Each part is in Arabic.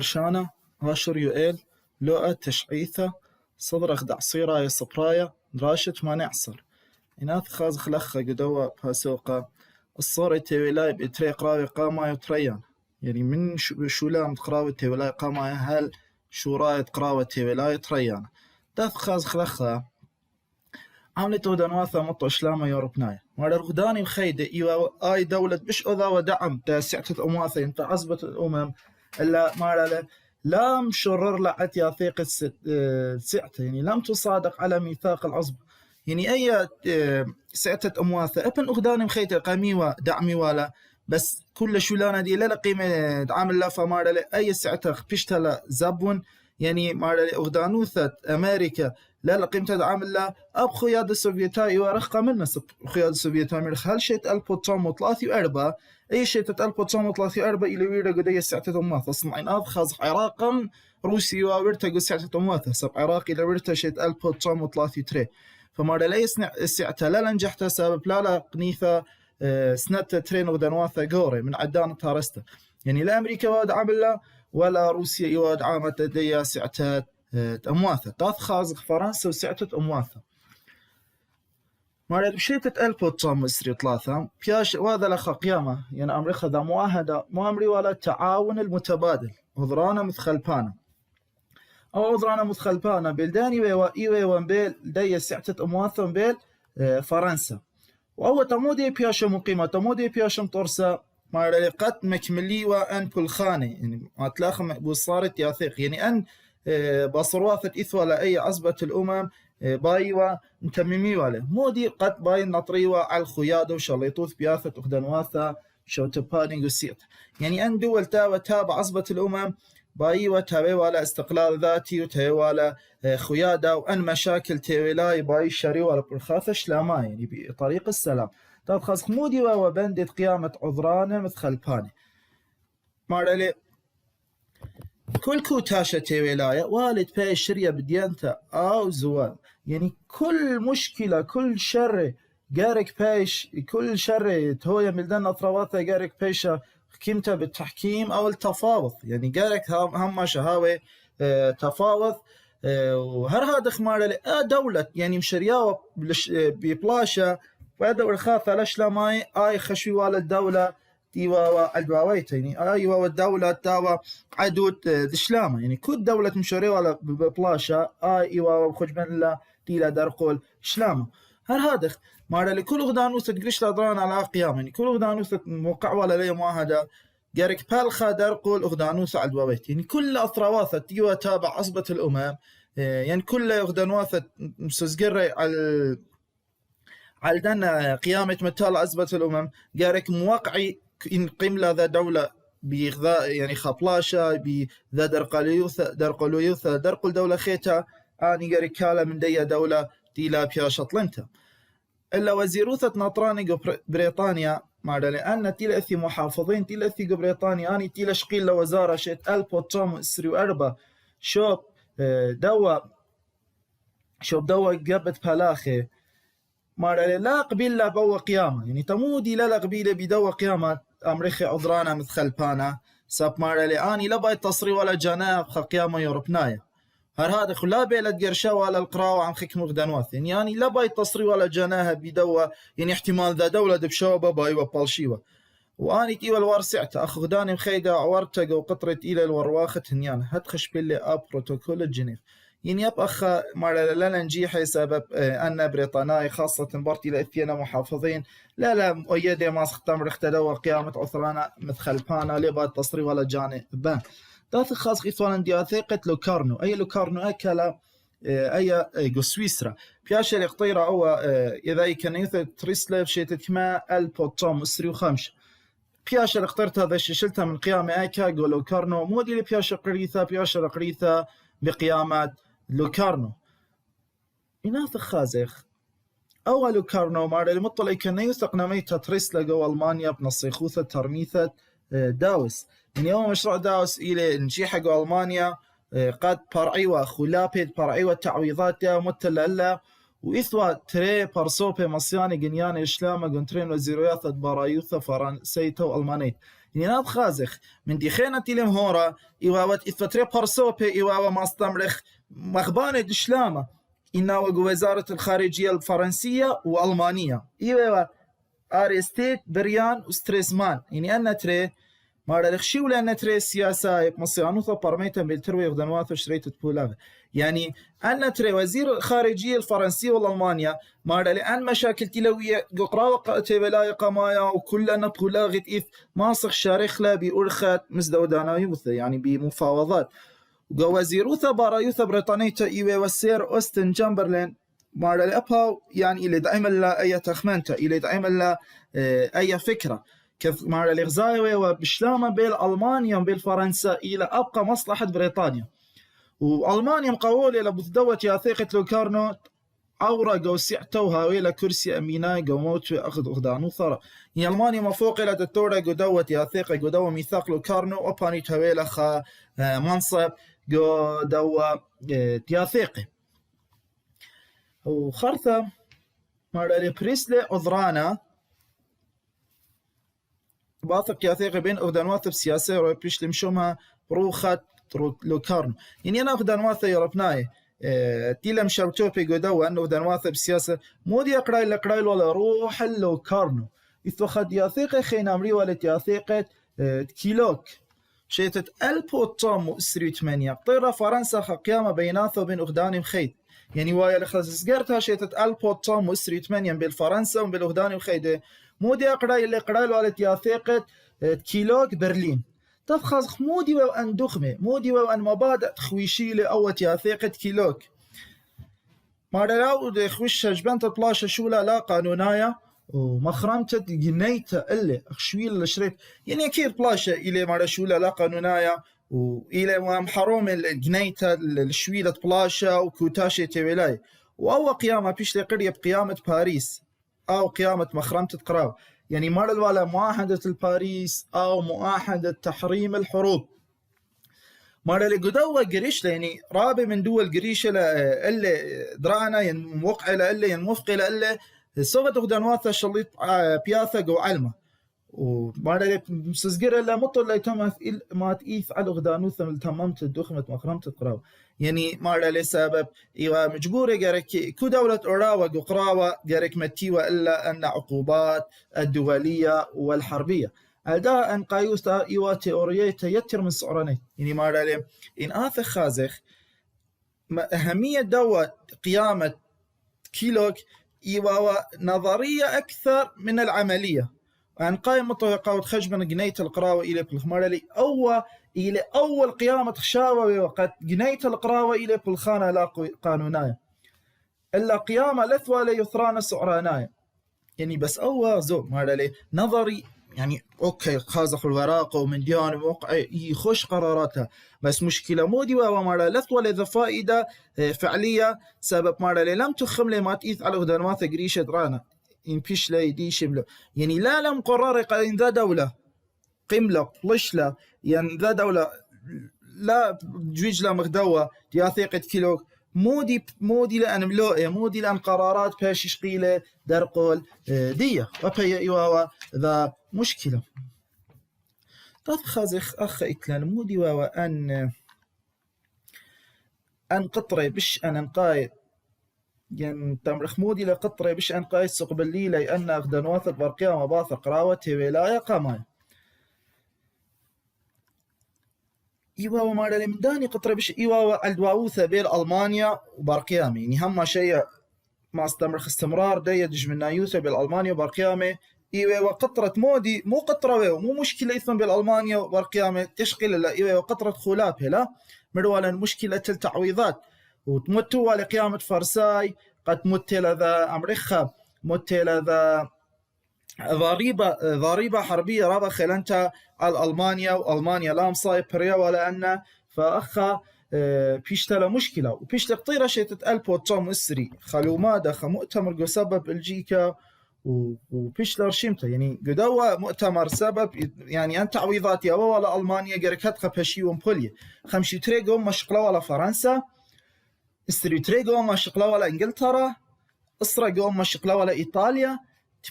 قرشانة هاشر يؤيل لؤة تشعيثة صدرخ دعصيرة يصبرايا دراشت ما نعصر إناث خاز خلخة قدوة باسوقة الصورة تيولاي بإتري قراوي قاما يتريان يعني من شولام قراوي تيولاي قاما هل شوراية قراوي تيولاي تريان داث خاز خلخة عملت ودنواثة مطو إشلامة يوروبنايا وعلى الغداني مخيدة إيوا آي دولة بش أذا ودعم تاسعة أمواثة انت عزبة الأمم إلا ما لا مشرر لعت يثيق سعته يعني لم تصادق على ميثاق العصبة يعني أي سعة أمواثة أبن أغداني مخيدة قاميوة دعمي ولا بس كل شولانة دي لا قيمة دعم الله فمارا أي سعته بيشتلا زبون يعني مارا أغدانوثة أمريكا لا قيمة دعم الله أب خياد السوفيتاي ورخ من نسب خياد السوفيتاي مرخ هل شيء 1934 أي شيء 1934 إلى ويرا قدية سعة أمواثة صنعين أضخذ عراقا روسيا وورتا سعة أمواثة سب عراق إلى ويرتا شيء 1933 فمارا لا يصنع السعة لا لنجحت سبب لا قنيثة سنة ترين ودنواثة قوري من عدان تارسته يعني لا أمريكا واد عمل ولا روسيا يواد عامة دي سعة أمواثة تاث فرنسا وسعة أمواثة مارد بشيتة 1933 بياش وهذا لخ قيامة يعني أمريكا ذا معاهدة مؤمري ولا التعاون المتبادل عذرانا مثخلبانا أو عذرانا مثخلبانا بلداني وإيوي وانبيل دي سعة أمواثة بيل فرنسا وهو تمودي بياش مقيمة تمودي بياش مطرسة مارد قد مكملي وأن كل خانة يعني أتلاخم بصارت ياثيق يعني أن بصرواثة إثوى أي عزبة الأمم بايوة متممي وله مودي قد باين نطريوة على الخيادة وشليطوث بياثة أخدنواثة شو تباني قسيت يعني أن دول تابع عزبة الأمم بايوة تابي ولا استقلال ذاتي وتابي ولا خيادة وأن مشاكل تيولاي باي الشري ولا برخاثة شلاما يعني بطريق السلام تدخل مودي وبندت قيامة عذرانة مثخلباني مارلي كل كوتاشة تيولايا والد باي الشرية بديانتا أو زوال يعني كل مشكلة كل شر جارك بايش كل شر تويا ملدان أطراواتا جارك بايشة قيمته بالتحكيم أو التفاوض يعني جارك هم شهاوي تفاوض وهر هذا خمارة دولة يعني مشرياوة ببلاشة وهذا خاثة لش لماي آي خشوي والد الدولة تيوا الدواويت يعني أيوة والدولة توا عدود دشلامة يعني كل دولة مشارية ولا ببلاشة أيوة وخج من الله تيلا درقول شلامة هذا مارا لكل غدانوسة تقريش لادران على قيام يعني كل غدانوسة موقع ولا لي معاهدة جارك بالخا درقول غدانوسة على الدواويت يعني كل أطراواثة تيوا تابع عصبة الأمم يعني كل غدانوسة مسزقري على دنا قيامة متال عزبة الأمم جارك موقعي إن قيم ذا دولة بغذاء يعني خبلاشة بذا درقليوثة درقل دولة خيتا آني جاركالة من دي دولة تيلا بياش أطلنتا إلا وزيروثة نطراني بريطانيا معنى لأن تيلا أثي محافظين تيلا أثي بريطانيا آني تيلا شقيل لوزارة شيت ألبوتوم إسريو أربا شوب دوا قبت بلاخي مارا لا قبيلة بوا قيامة يعني تمودي لا قبيلة بدوا قيامة أمريكا عذرانا مثخلبانا ساب مارا لآني لا باي تصري ولا جناب قيامة يوروبنايا هذا خلا بيلد قرشا ولا القراوة عن خيك مغدانواث يعني لا باي تصري ولا جناها بدوا يعني احتمال ذا دولة بشوبة باي وبالشيوة وآني تيوى الوارسعة أخذاني مخيدة عورتك وقطرة إلى الورواخة هنيانا هتخش باللي بروتوكول الجنيف يعني يبقى مارا لا ننجيح سبب أن بريطانيا خاصة بارتي لأثينا محافظين لا مؤيدة ما سختم اختلوا قيامة عثرانا مثخلبانا لبا تصري ولا جاني بان ذات خاص قيثوان دياثيقة لوكارنو أي لوكارنو أكلا أي سويسرا بياشا لقطيرة أو إذا كان يثل تريسليف شيتت كما البوتوم إسريو خمش بياشا لقطيرت هذا شلتها من قيامة أكا لوكارنو مودي لبياشا قريثة بقيامات لوكارنو إناث خازخ أول لوكارنو مارا المطلع كان يثق نميتها تريسلا جو ألمانيا بنصيخوثة ترميثة داوس من يوم مشروع داوس إلى نجيحة جو ألمانيا قد برعيوة خلابة برعيوة تعويضات متلالة وإثوى تري برسوبة مصياني جنياني إشلامة قنترين وزيروياثة برايوثة فرنسية وألمانية يعني ناد خازخ من دي خينة تلمهورا إيواوات إثفتري بارسوبي إيواوا ما استمرخ مخبانة دشلامة إنه وزارة الخارجية الفرنسية وألمانية إيواوا أرستيت بريان وستريسمان يعني أنا تري مارا لخشي ولا أنا تري سياسة مصيانو ثا برميتا بالتروي غدنوات وشريت تبولاغ يعني أنا تري وزير الخارجية الفرنسية والألمانيا مارا لأن مشاكل تلوية قراوة تبلاي قمايا وكلنا بولاغة إث ماسخ شارخلا بأرخات مزدودانا يوث يعني بمفاوضات وزيرو ثبارا يوث بريطانية إيوه والسير أوستن جامبرلين مارا لأبها يعني إلي دائما لا أي تخمنته إلي دائما لا أي فكرة كيف مارا لغزايوه وبشلامة بين ألمانيا وبين فرنسا إلى أبقى مصلحة بريطانيا وألمانيا مقاولة لبثدوة ياثيقة لوكارنو عورة جو سيعتوها ويلا كرسي أميناي جو موت أخذ أخدانو ثرى يعني ألمانيا مفوق إلى دكتورة جو دوة ياثيقة جو دوة ميثاق لوكارنو وباني تويلا خا منصب جو دوة ياثيقة وخرثة مارا لبريسلي أضرانا باثق ياثيقة بين أخدانوات بسياسة ويبريش لمشومها بروخات لوكارنو يعني أنا أخدانوات يربناي تيلم شرطوبي قدوة أنه أخدانوات بسياسة مودي أقرأي لقرأي ولا روح لوكارنو إثوخد ياثيقة خين أمري ولا ياثيقة كيلوك شيتت ألبو طامو إسري تمانية طيرة فرنسا قيامة بيناثو بين أخداني مخيد يعني وايا لخلص سقرتها شيتت ألبو طامو إسري تمانية بين فرنسا وبين أخداني مخيد مودي أقرأي اللي قرأي ولا ياثيقة كيلوك برلين تفخص مودي وأن دخمة مودي وأن مبادئ خويشيلة أو تياثيقة كيلوك مارلاو دي خوش جبنت بلاشة شولا لا قانونايا ومخرمت جنيته إلي أخشويل الشريط يعني أكيد بلاشة إلي مارا شولا لا قانونايا وإلي محروم الجنيته الشويلة بلاشة وكوتاشة تيولاي وأول قيامة بيش قرية بقيامة باريس أو قيامة مخرمت قراو يعني مارل ولا معاهدة الباريس أو معاهدة تحريم الحروب مارل قدوة قريش يعني رابع من دول قريش اللي درانا ينوقع اللي ينوفق اللي سوف تاخدان واثا شليط بياثا جو علمة ومارل مسزقر اللي مطل اللي تم ما تقيث على غدانوثا من تمامت الدخمة مخرمت القراوة يعني مارل لسبب إيوا مجبورة جارك كو دولة أوراوا قراوة جارك متيوة إلا أن عقوبات الدولية والحربية أداء أن قايوستا إيوا تيورية يتر من صعراني يعني مارل إن آث خازخ أهمية دوا قيامة كيلوك إيوا نظرية أكثر من العملية عن قائمة طويقة وتخجبن جنية القراوة إلى بالخمارلي إلى أول قيامة خشاوة وقت جنية القراوة إلى بالخانة لا قانوناية إلا قيامة لثوة ليثران سعراناية يعني بس أول زو مارلي نظري يعني أوكي خازخ الوراق ومن ديان موقع يخش قراراتها بس مشكلة مودي ومارا لثوة لذا فائدة فعلية سبب مارلي لم تخم لي ما تقيث على غدانوات قريشة درانا إن بيش لا يدي شمله يعني لا لم قرار قاين ذا دولة قملة لشلة يعني ذا دولة لا جويج لا مغدوة دياثيقة كيلو مودي لأن ملوئة مودي لأن قرارات باشش قيلة درقول دية وبي إيواوا ذا مشكلة تفخزخ أخ إتلان مودي واوا أن قطري بش أن انقايد يعني تمرخ مودي لقطري بش أن قايد سقبلي لأن أخدنوات البرقية مباث قراوة ولاية قاماي إيواوا مارلي من داني قطري بش إيواوا الدواوثة بين ألمانيا وبرقيامي يعني هم شيء ما استمرخ استمرار ديدج من نايوثة بالألمانيا وبرقيامي إيواوا قطرة مودي مو قطرة مو مشكلة إثم بالألمانيا وبرقيامي تشقل لا إيواوا قطرة خلافه لا مرولا مشكلة التعويضات وتمتوا لقيامة فرساي قد مت لذا أمريكا مت لذا ضريبة حربية رابا خلانتا على ألمانيا وألمانيا لا مصايب بريا ولا أن فأخا بيشتلا مشكلة وبيشتلا قطيرة شيء تتألبو توم إسري خلو مادا مؤتمر جو سبب بلجيكا وبيشتلا رشيمتا يعني قدوا مؤتمر سبب يعني أن تعويضات يا ولا ألمانيا جركتها بشيوم بولي خمشي تريقو ما شقلا ولا فرنسا إسري تريقو ما شقلا ولا إنجلترا إسرا قوم ما شقلا ولا إيطاليا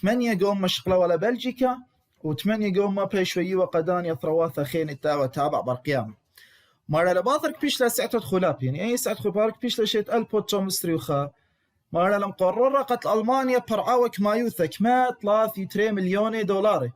8 قوم ما شقلا ولا بلجيكا و8 قوم ما بيشوي وقدان يثرواثا خين التاوى تابع برقيام مرة لباثرك بيش لا ساعة خلاب يعني أي ساعة خلابك بيش لشيت ألبوتشو مستريوخا مرة لم قرر قتل ألمانيا برعاوك ما يوثك ما 3 مليون دولار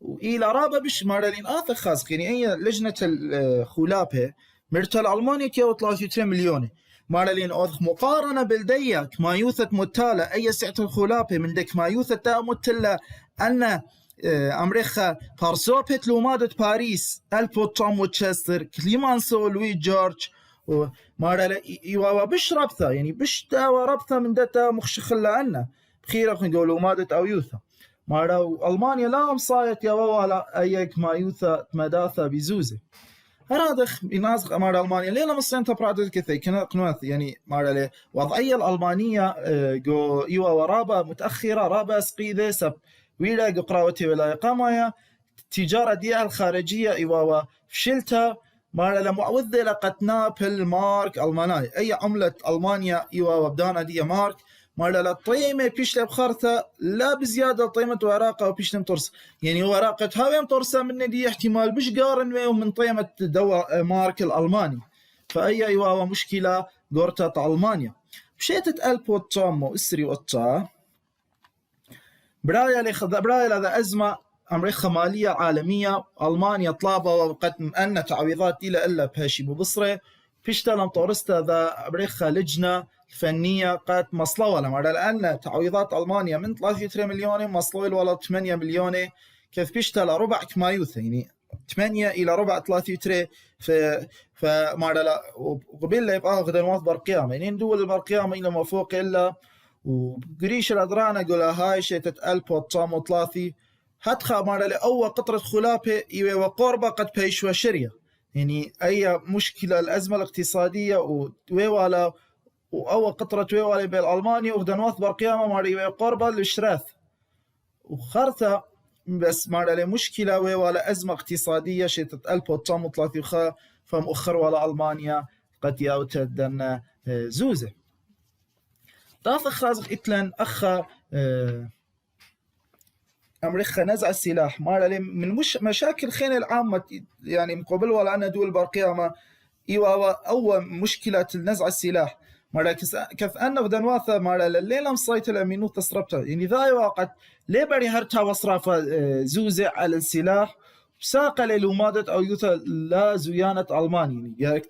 وإلى رابع بش مرة لين آثر خاص يعني أي لجنة الخلابة مرتل ألمانيا كيو 3 مليون مرة لين أوث مقارنة بالديك ما يوثت متالة أي ساعة الخلابة من دك ما يوثت تا متلا أن أمريكا بارسوبت لومادة باريس البوتوم وتشستر كليمانسو لوي جورج ومارا يوا بش ربطة يعني بش تاوى ربطة من دتا مخشخلا عنا بخيرا نقول لومادة أو يوثا مارا ألمانيا لا مصايت يوا ولا أيك ما يوثا مداثا بزوزة هرادخ بنازخ مارا ألمانيا ليلا مصين تبرعدت كثي كنا قنوث يعني مارا لي وضعية الألمانية جو يوا ورابا متأخرة رابا سقيدة سب ويلا قراوتي ولا إقامة تجارة ديها الخارجية إيوا فشلتها مارا لمعوذة لقتنا بالمارك ألمانية أي عملة ألمانيا إيوا وبدانا دي مارك مارا لطيمة بيش لبخارتها لا بزيادة طيمة ورقة وبيش تمترس يعني ورقة هاوي مترسة من دي احتمال بش قارن ومن طيمة دوا مارك الألماني فأي إيوا مشكلة قرطة ألمانيا بشيتت ألبوتشامو إسري وطا برايا لذا أزمة أمريكا مالية عالمية ألمانيا طلابة وقد أن تعويضات إلا بهاشي ببصرة فيشتلم طورستا ذا أمريكا لجنة فنية قد مصلوة لما لأن تعويضات ألمانيا من 3 مليون مصلوة ولا 8 مليون كيف بيشتل ربع كما يوث يعني 8 إلى ربع 3 فمارلا وقبل لا يبقى غدا نواث برقيامة يعني دول البرقيامة إلى ما فوق إلا وقريش الأدرانة قولا هاي شيتت ألبوتشام وطلاثي هتخا مارلا أول قطرة خلابة إيوه وقربة قد بيش وشرية يعني أي مشكلة الأزمة الاقتصادية ويوالا وأول قطرة ويوالا بالألمانيا وغدا نواث برقيامة مارلا قربة للشراث وخارثة بس مارلا مشكلة ويوالا أزمة اقتصادية شيتت ألبوتشام وطلاثي وخا فمؤخر ولا ألمانيا قد يوتدن زوزة طاف خازق إتلان أخا أمريكا نزع السلاح مارا من مشاكل خين العامة يعني مقابل ولا أنا دول برقيامة إيوا أول مشكلة النزع السلاح مارا كيف أن غدنواثة مارا الليلة مصيت الأمينو تسربتها يعني ذا وقت ليه بري هرتها وصرافة زوزع على السلاح ساق للومادة أو يوثا لا زيانة ألماني يعني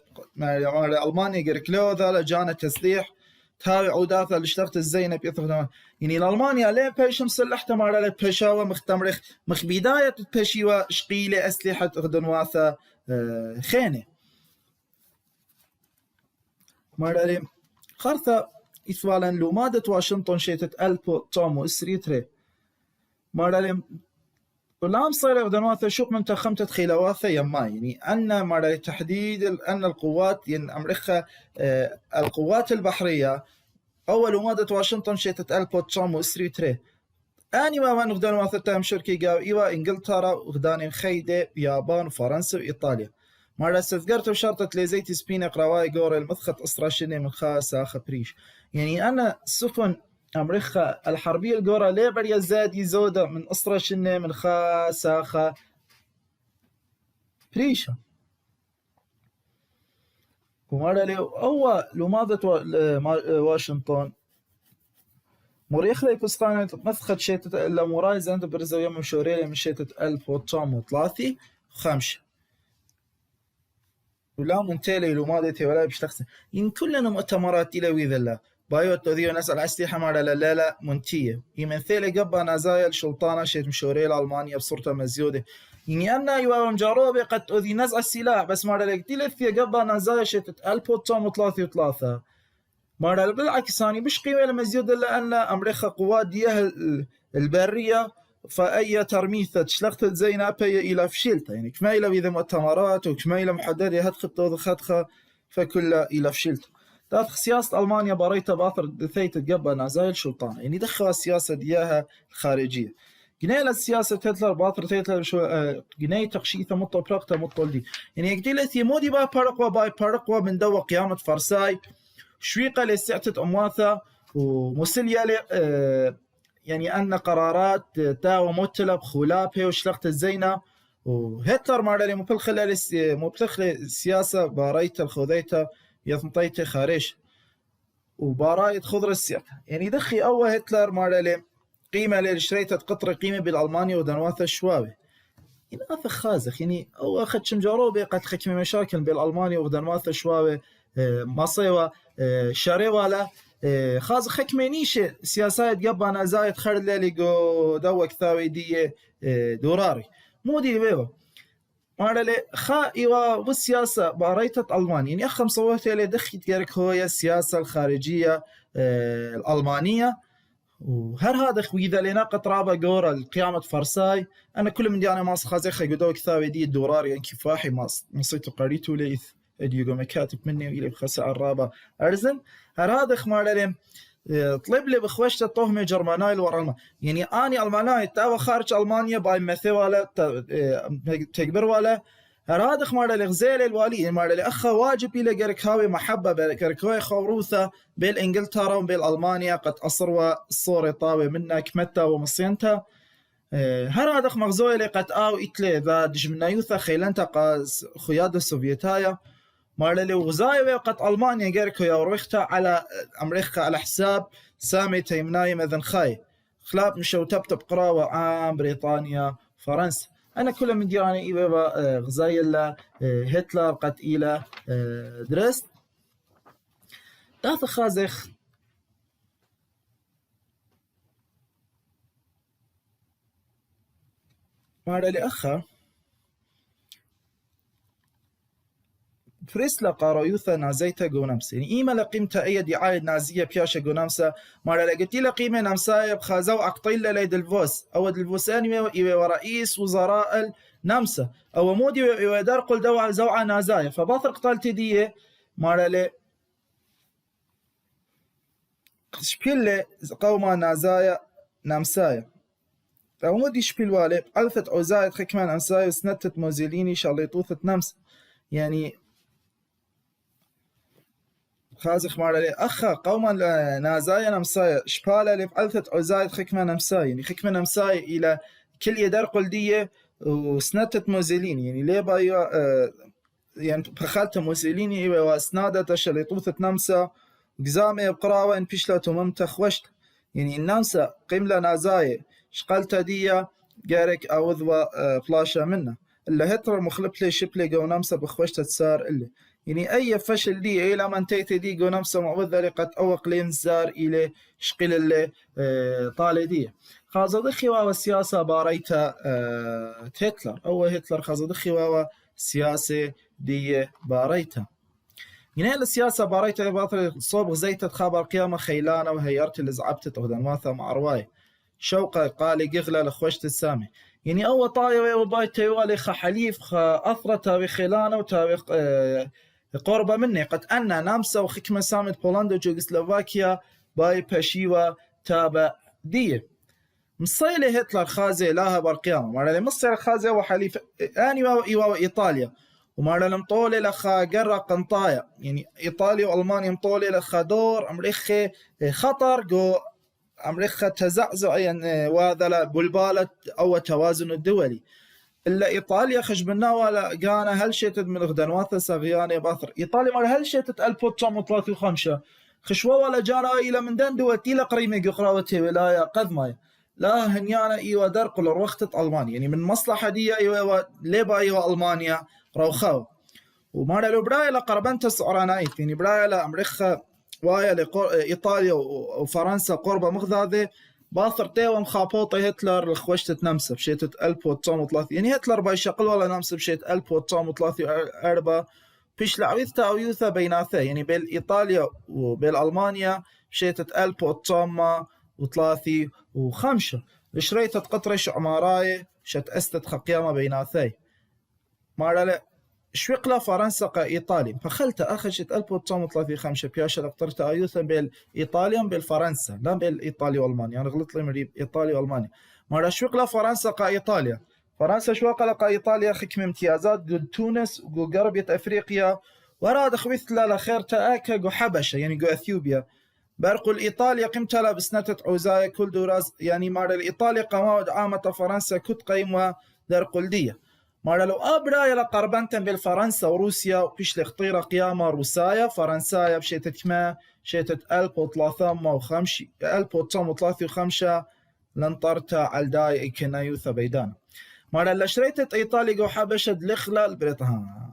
ألمانيا قركلو ذا لجانة تسليح تاوي عوداثة اللي اشتغلت الزينب يثغدان يعني الألمانيا ليه بيش مسلحة مارا لبيشاوة مختمرخ مخ بداية بيشيوة شقيلة أسلحة غدنواثة خينة مارا لي خارثة إثوالا لومادة واشنطن شيتت ألبو تومو إسريتري مارا لي ولام صير غدنواثة شوق من تخمتة خيلواثة يما يعني أن مارا تحديد أن القوات يعني أمريكا القوات البحرية أول ومادة واشنطن شيتت ألبوتشام وإسريتري أني ما غدنواثة تهم شركة قاو إيوا إنجلترا وغداني خيدة يابان وفرنسا وإيطاليا مارا استذكرت وشرطة ليزيتي سبين قرواي قور المثخط أسراشيني من خاسا خبريش يعني أنا سفن أمريكا الحربية الجورة ليبر يزادي زودة من أسرة شنة من ساخة بريشة ومرة أول لماذا واشنطن مريخ لي كسقانة مثخت شيتة إلا مراي زانت برزو يوم مشورية من شيتة 1903 5 ولا منتالي لماذا ولا بشتخص إن كلنا مؤتمرات إلى ويذلا بايو التوذيو نسأل عسلحة مارا لا منتية يمن ثيلي قبا نزايا الشلطانة شيت مشورية الألمانيا بصورة مزيودة يعني أنا يوام جاروبي قد تؤذي نزع السلاح بس مارا لكتيلة في قبا نزايا شيت ألبوتشام وثلاثة مارا بالعكس يعني مش قيمة لمزيودة لأن أمريكا قوات ديها البرية فأي ترميثة شلخت زينا بي إلى فشلتها يعني كما إلى إذا مؤتمرات وكما إلى محددة هدخت وضختها فكل إلى فشلتها داخل سياسة ألمانيا بريتها باثر دثيت تقبل نزايل السلطانة يعني دخل السياسة دياها الخارجية جنيه السياسة هتلر باثر تيتلر شو جنيه تقشيثة مطل برقة مطل دي يعني يقدر ثيمودي با بارقوا من دوا قيامة فرساي شويقة لسعتة أمواثة ومسلية يعني أن قرارات تا ومتلب خلابه وشلقت الزينة وهتلر مارلي مبلخل السياسة باريت الخذيته يثمطيته خارج وبارايت خضر السياسة يعني دخي أول هتلر مارلي قيمة للشريطة قطر قيمة بالألمانيا ودنواث الشوابي يعني أثق خازخ يعني أو أخذ شمجاروبي قد خكمي مشاكل بالألمانيا ودنواث الشوابي مصيوة شاري ولا خازخ حكمي نيشة سياسات قبا أنا زايد خرد لي جو دوك ثاوي دي دوراري مو دي بيبا مارا لي خا إيوا والسياسة باريتة ألمانيا يعني أخم صوتي لي دخي تيارك هو السياسة الخارجية الألمانية وهر هذا خويذا لنا قطرابة جورا القيامة فرساي أنا كل من ديانا ماس خازخ يقدوك ثاوي دي دوراري يعني كفاحي ماس نصيت قريتو ليث اديو مكاتب مني وإلي بخسع الرابع أرزن هر هذا خمار لهم طلب لي بخوشته طهمة جرماناي الورالما يعني أني ألماناي تاوى خارج ألمانيا باي مثي ولا تكبر ولا هر هذا خمار لي غزيل الوالي مار لي أخا واجب إلى جركاوي محبة بجركاوي خوروثة بالإنجلترا وبالألمانيا قد أصروا الصورة طاوي منك متى ومصينتا هر هذا مغزوي لي قد إتلي ذا دجمنايوثا خيلانتا قاز خيادة السوفيتايا مارلي وغزاية قد ألمانيا جاركو يا ورويختا على أمريكا على حساب سامي تيمناي مذن خاي خلاب مشو تبتب قراوة عام بريطانيا فرنسا أنا كل من ديراني إيبا غزاية هتلر قد إلى درست داث خازخ مارلي أخا فريسلا قارويوثا نازيتا جونامس يعني إيما لقيمتا أي دعاية نازية بياشا جونامسا مارا لقيتي لقيمة نامسايا بخازو أقطيل لي دلفوس أو دلفوساني ورئيس وزراء النامسا أو مودي ويدار قل دوا زوعة نازايا فباثر قتالتي دي مارا لي شبيل قوما نازايا نامسايا فمودي شبيل والي ألفت أوزايد خكمان نامسايا وسنتت موزيليني شاليطوثة نامسا يعني خازخ مارا لي أخا قوما نازايا نمسايا شبالا لي بألثت عزايد خكمة نمسايا يعني خكمة نمسايا إلى كل يدار قلدية وسنتت موزيليني يعني ليه بايو يعني بخالت موزيليني إيوه واسنادة شليطوثة نمسا قزامي بقراوة إن بيشلت وممتا خوشت يعني النمسا قيملا نازايا شقالتا ديا جارك أوذوا فلاشا منه إلا هتر مخلب لي شبلي جو نمسا بخوشت تسار إلي يعني أي فشل دي إلى من تيتي دي جو نفسه معوذ ذلك أوق لين زار إلى شقيل اللي طالي دي خازدخي واو السياسة باريتا هتلر أو هتلر خازدخي واو السياسة دي باريتا يعني السياسة باريتا باطل صوب غزيتة خبر قيامة خيلانة وهيرت اللي زعبتت ودنواثة مع رواية شوقة قالي قغلة لخوشت السامي يعني أول طايوة وبايتي والي خحليف أثرة بخيلانة وتاريخ قربة مني قد أن نامسا وخكمة سامت بولندا وجوغسلوفاكيا باي باشيوا تابع دي مصيلي هتلر خازي لاها برقيامة مارا مصير خازي وحليف آني وإيوا إيطاليا ومارا مطولي لخا قرى قنطايا يعني إيطاليا وألمانيا مطولي لخا دور أمريكي خطر جو أمريكا تزعزع يعني وذا بلبالة أو توازن الدولي إلا إيطاليا خجبنا ولا قانا هل شيتت من غدنواثة سغياني باثر إيطاليا مال هل شيتت 1935 خشوا ولا جانا إلى من دان دوتي لقريمة قراوتي ولاية قدمايا لا هنيانا إيوا درق لروختة ألمانيا يعني من مصلحة دي إيوا ليبا إيوا ألمانيا روخاو ومارا لو برايا لقربنت سعرانايت يعني برايا لأمريكا وايا إيطاليا وفرنسا قربة مغذاذة باثر تيوم خابوطي هتلر لخوشتة نمسا بشيتة 1930 يعني هتلر بايشقل ولا نمسا بشيتة 1934 بيش لعويثة أو يوثة بيناثة يعني بين إيطاليا وبين ألمانيا بشيتة 1935 لشريتة قطرش عماراي شت أستت خقيامة بيناثي مارا شويقلا فرنسا قا إيطاليا فخلت أخشت 1935 بياشا لقطرت أيوثا بين إيطاليا بين فرنسا لا بين إيطاليا وألمانيا أنا غلط لي مريب إيطاليا وألمانيا مارا شويقلا فرنسا قا إيطاليا فرنسا شويقلا قا إيطاليا حكم امتيازات قد تونس وقو غربية أفريقيا وراد خويث لا خير تآكا قو حبشة يعني قو أثيوبيا برق الإيطاليا قمتلا بسنة عوزاية كل دوراز يعني مار الإيطاليا قماود عامة فرنسا كت قيمة در قلدية مار لو أبرا يلا قربنتن بالفرنسا وروسيا وبيش لخطيرة قيامة روسايا فرنسايا بشيتت ما شيتت 1953 لنطرتا عالداي إكنا يوثا بيدانا مار اللي شريتت إيطاليا جو حبشد لخلا بريطانيا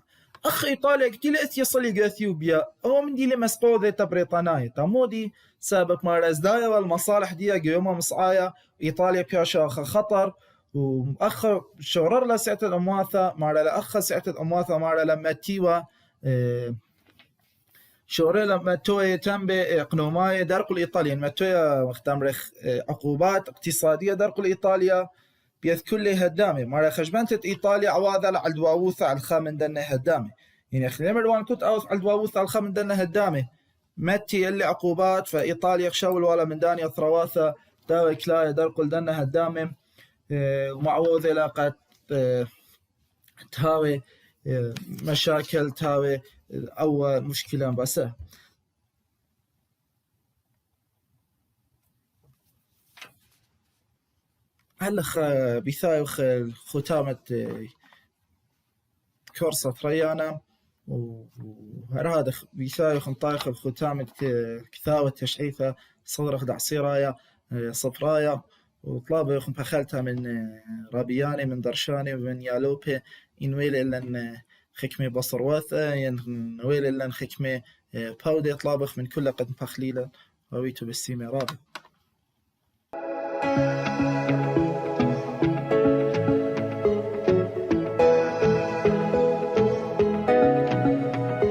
أخ إيطاليا قلت لي يصلي إثيوبيا هو من دي لمسقوذة بريطانيا تمودي سابق مار أزدايا والمصالح دي قيومة مصعايا إيطاليا بياشا خطر وأخ شورر لا سعة الأمواثة مار لا أخ سعة الأمواثة مار لما تيوا شورر لما توي تنبي قنوماي درق الإيطاليين ما توي مختمرخ عقوبات اقتصادية درق الإيطاليا بيث كل هدامي مارا خجبنت إيطاليا عواذا على الدواوثة على الخامن دنا هدامي يعني أخي مروان كنت أوث على الدواوثة على الخامن دنا هدامي متي اللي عقوبات فإيطاليا خشول ولا من دانيا ثرواثة داوي كلايا درقل دنا هدامي ومعوذ لقد تاوي مشاكل تاوي أو مشكلة بس هلخ بيثايخ ختامة كورسة ريانا وهذا بيثايخ مطايخ ختامة كثاوة تشعيفة صدرخ دعسيرايا صفرايا وطلابخ بخلتها من رابياني من درشاني ومن يالوبي إنويل إلا خكمة بصرواثة ينويل إلا خكمة باودي طلابخ من كل قد بخليلا وويتو بالسيمة رابي